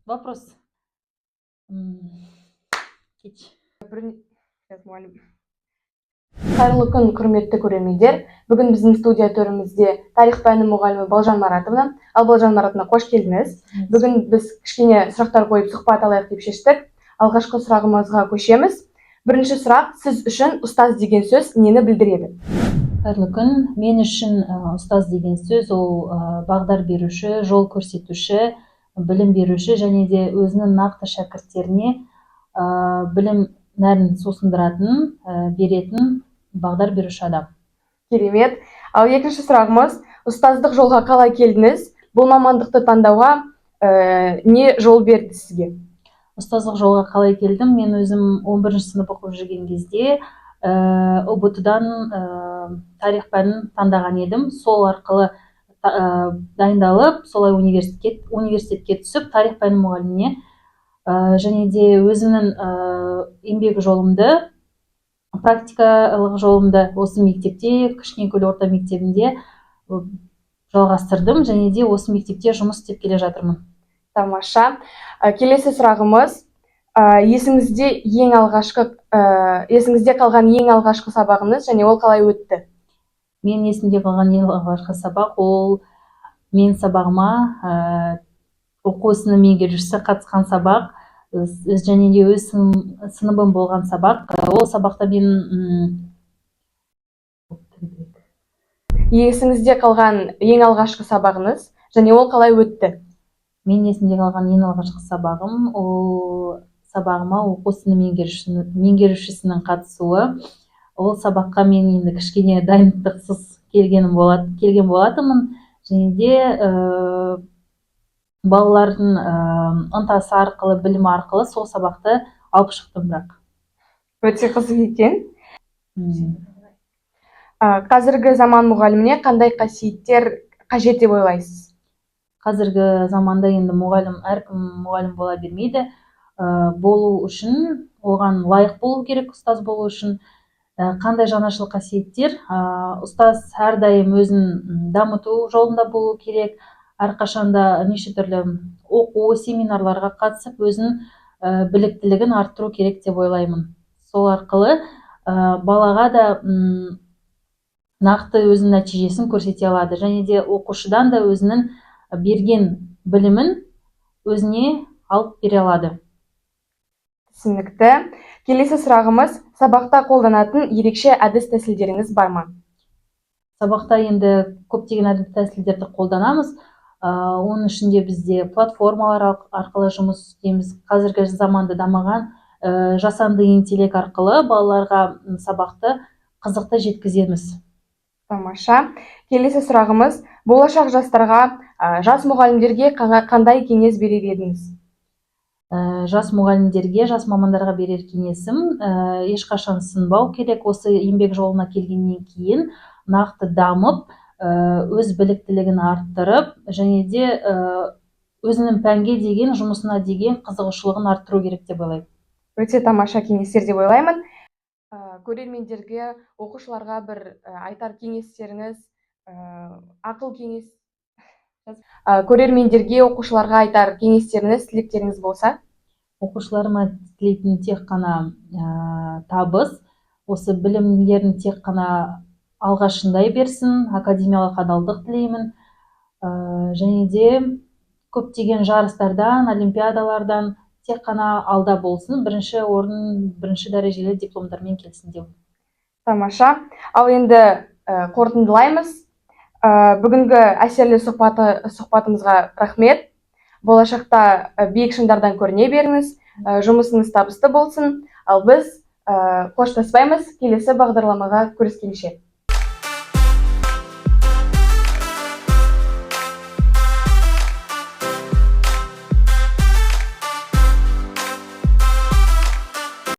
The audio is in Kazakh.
Вопрос. Қайырлы күн, құрметті көрермендер. Бүгін біздің студия төрімізде тарих пәні мұғалімі Балжан Маратовна. Ал Балжан Маратовна, қош келдіңіз. Бүгін біз кішкене сұрақтар қойып сұхбат алайық деп шештік. Алғашқы сұрағымызға көшеміз. Бірінші сұрақ, сіз үшін ұстаз деген сөз нені білдіреді? Қайырлы күн. Мен үшін ұстаз деген сөз ол бағдар беруші, жол көрсетуші, білім беруші және де өзінің нақты шәкірттеріне білім нәрін сусындыратын, беретін бағдар беруші адам. Керемет. Ал екінші сұрағымыз, ұстаздық жолға қалай келдіңіз? Бұл мамандықты таңдауға не жол берді сізге? Ұстаздық жолға қалай келдім? Мен өзім 11-ші сынып оқып жүрген кезде ұбт-дан тарих пәнін таңдаған едім. Сол арқылы дайындалып, солай университетке түсіп, тарих пәні мұғаліміне және де өзімнің еңбек жолымды, практикалық жолымды осы мектепте, Кішкенкөл орта мектебінде жалғастырдым және де осы мектепте жұмыс істеп келе жатырмын. Тамаша. Келесі сұрағымыз, есіңізде қалған ең алғашқы сабағыңыз және ол қалай өтті? Мен есімде қалған ең алғашқы сабақ ол мен сабағыма оқу ісінің меңгерушісі қатысқан сабақ және де өз сыныбым болған сабақ. Ол сабақта мен Есіңізде қалған ең алғашқы сабағыңыз және ол қалай өтті? Мен есімде қалған ең алғашқы сабағым ол сабағыма оқу ісінің меңгерушісінің қатысуы. Ол сабаққа мен енді кішкене дайындықсыз келген болатынмын және де балалардың ынтасы арқылы, білімі арқылы сол сабақты алып шықтым бірақ. Өте қызық екен. Қазіргі заман мұғаліміне қандай қасиеттер қажет деп ойлайсыз? Қазіргі заманда енді әркім мұғалім бола бермейді. Болу үшін, оған лайық болу керек, ұстаз болу үшін. Қандай жаңашыл қасиеттер? Ұстаз әрдайым өзін дамыту жолында болу керек. Әрқашанда неше түрлі оқу, семинарларға қатысып, өзін біліктілігін арттыру керек деп ойлаймын. Сол арқылы балаға да нақты өзінің нәтижесін көрсете алады және де оқушыдан да өзінің берген білімін өзіне алып бере алады. Түсінікті. Келесі сұрағымыз, сабақта қолданатын ерекше әдіс тәсілдеріңіз бар ма? Сабақта енді көптеген әдіс тәсілдерді қолданамыз. Оның ішінде бізде платформалар арқылы жұмыс істейміз. Қазіргі заманда дамыған жасанды интеллект арқылы балаларға сабақты қызықты жеткіземіз. Тамаша. Келесі сұрағымыз, болашақ жастарға, жас мұғалімдерге қандай кеңес берер едіңіз? Жас мұғалімдерге, жас мамандарға берер кеңесім, ешқашан сынбау керек. Осы еңбек жолына келгеннен кейін нақты дамып, өз біліктілігін арттырып, және де өзінің пәнге деген, жұмысына деген қызығушылығын арттыру керек деп ойлаймын. Өте тамаша кеңестер деп ойлаймын. Көрермендерге, оқушыларға бір айтар кеңестеріңіз, көрермендерге, оқушыларға айтар кеңестеріңіз, тілектеріңіз болса? Оқушыларыма тілейтін тек қана табыс, осы білімдерін тек қана алғашындай берсін, академиялық адалдық тілеймін, және де көптеген жарыстардан, олимпиадалардан тек қана алда болсын, бірінші орын, бірінші дәрежелі дипломдармен келсін деп. Тамаша. Ал енді қорытындылаймыз. Бүгінгі әсерлі сұхбатымызға рахмет. Болашақта биік шыңдардан көріне беріңіз, жұмысыңыз табысты болсын. Ал біз қоштаспаймыз, келесі бағдарламаға көріскенше.